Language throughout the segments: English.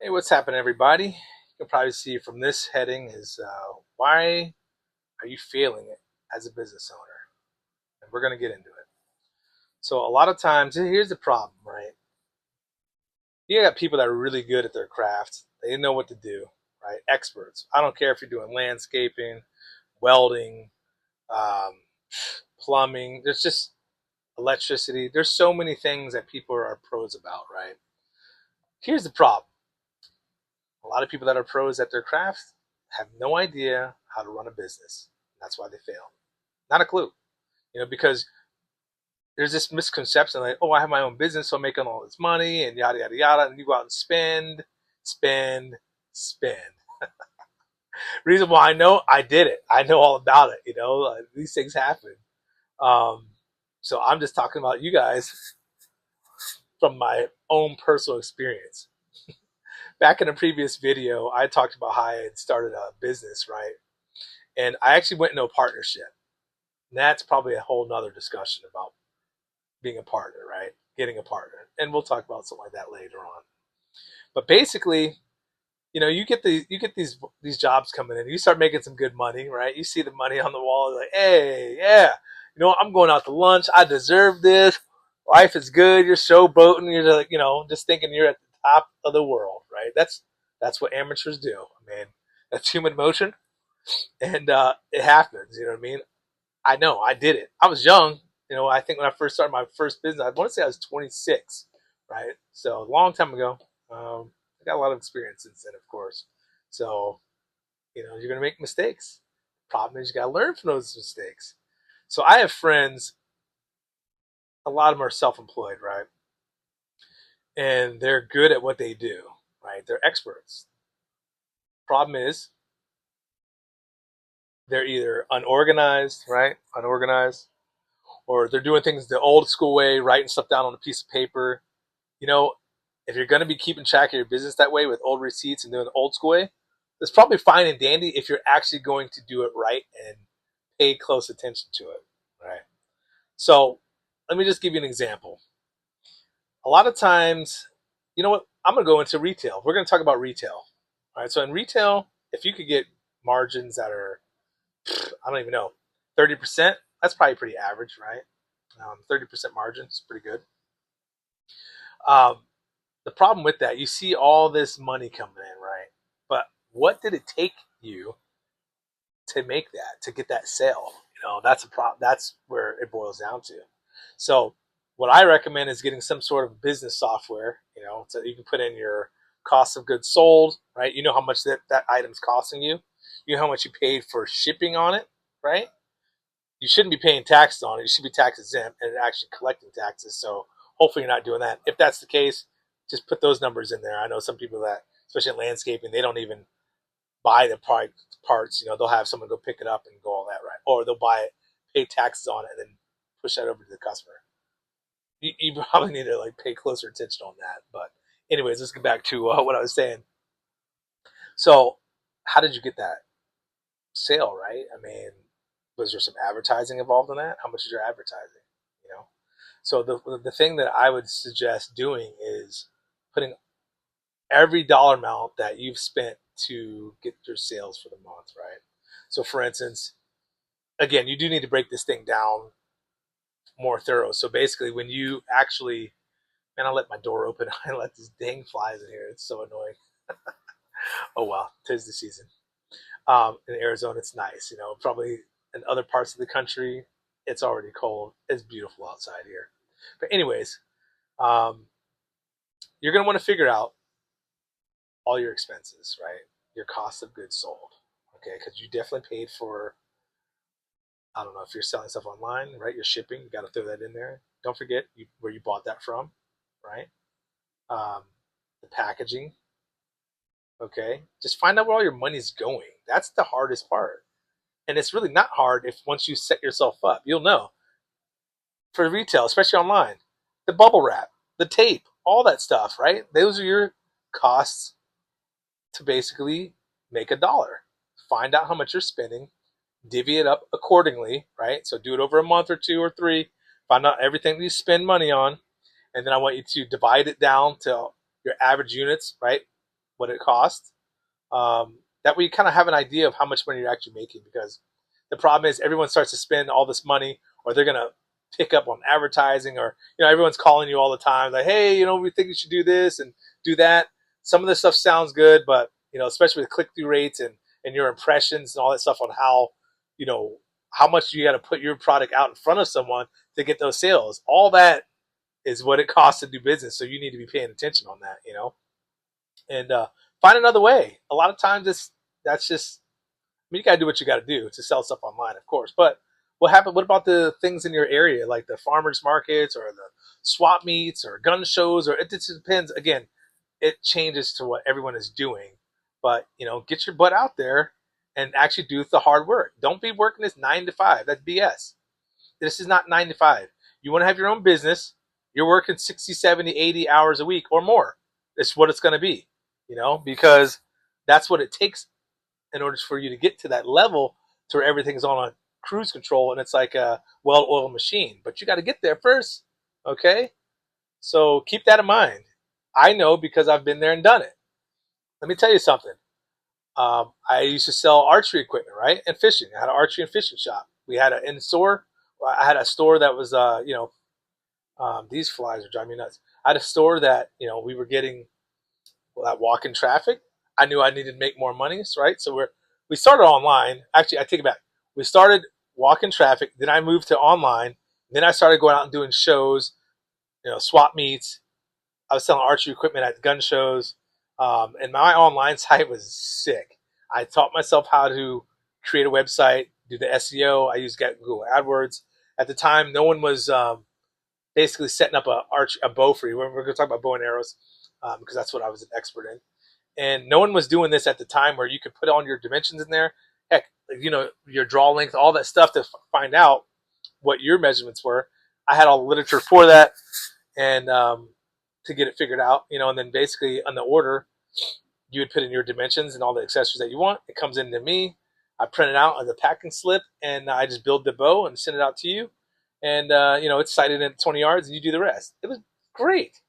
Hey, what's happening, everybody? You can probably see from this heading is why are you failing it as a business owner? And we're going to get into it. So a lot of times, here's the problem, right? You got people that are really good at their craft. They know what to do, right? Experts. I don't care if you're doing landscaping, welding, um, plumbing. There's just electricity. There's so many things that people are pros about, right? Here's the problem. A lot of people that are pros at their craft have no idea how to run a business. That's why they fail. Not a clue. Because there's this misconception like, oh, I have my own business, so I'm making all this money and yada yada yada, and you go out and spend, spend, spend. Reason why I know I did it. I know all about it. These things happen. Um, so I'm just talking about you guys from my own personal experience. Back in a previous video, I talked about how I had started a business, right? And I actually went into a partnership. And that's probably a whole nother discussion about being a partner, right? Getting a partner. And we'll talk about something like that later on. But basically, you get these jobs coming in. You start making some good money, right? You see the money on the wall, like, hey, yeah, I'm going out to lunch. I deserve this. Life is good. You're showboating. You're like, just thinking you're at the top of the world, right? That's what amateurs do. I mean, that's human motion, and it happens. You know what I mean? I know I did it. I was young. I think when I first started my first business, I want to say I was 26, right? So a long time ago. I got a lot of experience since then, of course. So, you're going to make mistakes. Problem is, you got to learn from those mistakes. So I have friends, a lot of them are self employed, right? And they're good at what they do, right? They're experts. Problem is, they're either unorganized, right? Unorganized, or they're doing things the old school way, writing stuff down on a piece of paper. You know, if you're going to be keeping track of your business that way with old receipts and doing the old school way, it's probably fine and dandy if you're actually going to do it right and pay close attention to it, right? So let me just give you an example. A lot of times, you know what? I'm going to go into retail. We're going to talk about retail. All right. So in retail, if you could get margins that are, I don't even know, 30%, that's probably pretty average, right? 30% margin is pretty good. Um, the problem with that, you see all this money coming in, right? But what did it take you to make that, to get that sale? That's a problem. That's where it boils down to. So what I recommend is getting some sort of business software, so you can put in your cost of goods sold, right? You know how much that item's costing you. You know how much you paid for shipping on it, right? You shouldn't be paying taxes on it. You should be tax exempt and actually collecting taxes. So hopefully you're not doing that. If that's the case, just put those numbers in there. I know some people that, especially in landscaping, they don't even buy the parts. They'll have someone go pick it up and go all that, right? Or they'll buy it, pay taxes on it, and then push that over to the customer. You probably need to pay closer attention on that. But anyways, let's get back to what I was saying. So, how did you get that sale, right? I mean, was there some advertising involved in that? How much is your advertising? You know, so the thing that I would suggest doing is putting every dollar amount that you've spent to get your sales for the month, right? So, for instance, again, you do need to break this thing down more thorough. So basically, when you actually, man, I let my door open. I let these dang flies in here. It's so annoying. Oh well, 'tis the season. In Arizona, it's nice. Probably in other parts of the country, it's already cold. It's beautiful outside here. But anyways, um, you're gonna want to figure out all your expenses, right? Your cost of goods sold, okay? Because you definitely paid for. I don't know if you're selling stuff online, right? Your shipping, you got to throw that in there. Don't forget where you bought that from, right? Um, the packaging, okay? Just find out where all your money's going. That's the hardest part. And it's really not hard if once you set yourself up, you'll know. For retail, especially online, the bubble wrap, the tape, all that stuff, right? Those are your costs to basically make a dollar. Find out how much you're spending, divvy it up accordingly, right? So do it over a month or two or three. Find out everything you spend money on, and then I want you to divide it down to your average units, right? what it costs. That way you kind of have an idea of how much money you're actually making, because the problem is everyone starts to spend all this money, or they're going to pick up on advertising, or everyone's calling you all the time like, hey, we think you should do this and do that. Some of this stuff sounds good, but especially with click-through rates and your impressions and all that stuff on you know how much you got to put your product out in front of someone to get those sales. All that is what it costs to do business. So you need to be paying attention on that. And find another way. A lot of times that's just, I mean, you got to do what you got to do to sell stuff online, of course. But what happened? What about the things in your area, like the farmers markets or the swap meets or gun shows? Or it just depends. Again, it changes to what everyone is doing. But get your butt out there and actually do the hard work. Don't be working this 9 to 5. That's BS. This is not 9 to 5. You want to have your own business. You're working 60, 70, 80 hours a week or more. It's what it's going to be, because that's what it takes in order for you to get to that level to where everything's on a cruise control and it's like a well-oiled machine. But you got to get there first, okay? So keep that in mind. I know because I've been there and done it. Let me tell you something. I used to sell archery equipment, right, and fishing. I had an archery and fishing shop. We had an in-store. I had a store that was, these flies are driving me nuts. I had a store that, we were getting that walk-in traffic. I knew I needed to make more money, right? So we started online. Actually, I take it back. We started walk-in traffic. Then I moved to online. Then I started going out and doing shows, swap meets. I was selling archery equipment at gun shows. And my online site was sick. I taught myself how to create a website, do the SEO. I used Google AdWords. At the time, no one was basically setting up a bow for you. We're going to talk about bow and arrows because that's what I was an expert in. And no one was doing this at the time, where you could put on your dimensions in there. Heck, your draw length, all that stuff to find out what your measurements were. I had all the literature for that, and to get it figured out, and then basically on the order, you would put in your dimensions and all the accessories that you want. It comes into me. I print it out on the packing slip, and I just build the bow and send it out to you. And it's sighted at 20 yards, and you do the rest. It was great.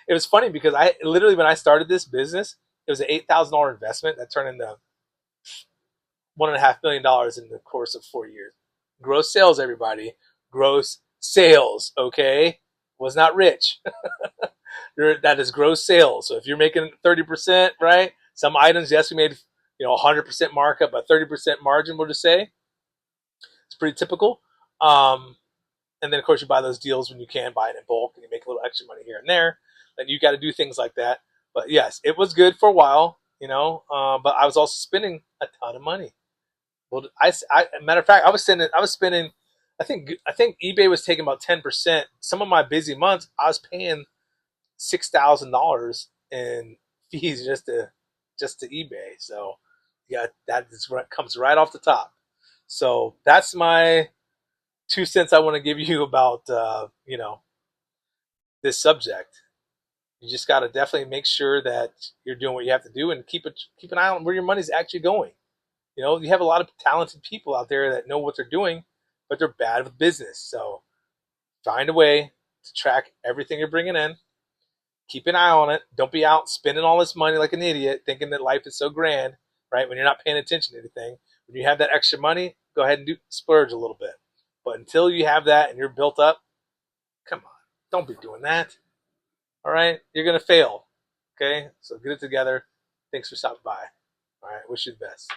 It was funny because I literally, when I started this business, it was an $8,000 investment that turned into $1.5 million in the course of 4 years. Gross sales, everybody. Gross sales. Okay, was not rich. That is gross sales. So if you're making 30%, right? Some items, yes, we made 100% markup, but 30% margin, we'll just say. It's pretty typical. And then, of course, you buy those deals when you can buy it in bulk, and you make a little extra money here and there. Then you got to do things like that. But yes, it was good for a while, but I was also spending a ton of money. Well, matter of fact, I was spending. I think eBay was taking about 10%. Some of my busy months, I was paying $6,000 in fees just to eBay. So yeah, that is what comes right off the top. So that's my 2 cents I want to give you about this subject. You just got to definitely make sure that you're doing what you have to do, and keep an eye on where your money's actually going. You have a lot of talented people out there that know what they're doing, but they're bad with business. So find a way to track everything you're bringing in. Keep an eye on it. Don't be out spending all this money like an idiot, thinking that life is so grand, right? When you're not paying attention to anything. When you have that extra money, go ahead and splurge a little bit. But until you have that and you're built up, come on, don't be doing that. All right, you're gonna fail. Okay, so get it together. Thanks for stopping by. All right, wish you the best.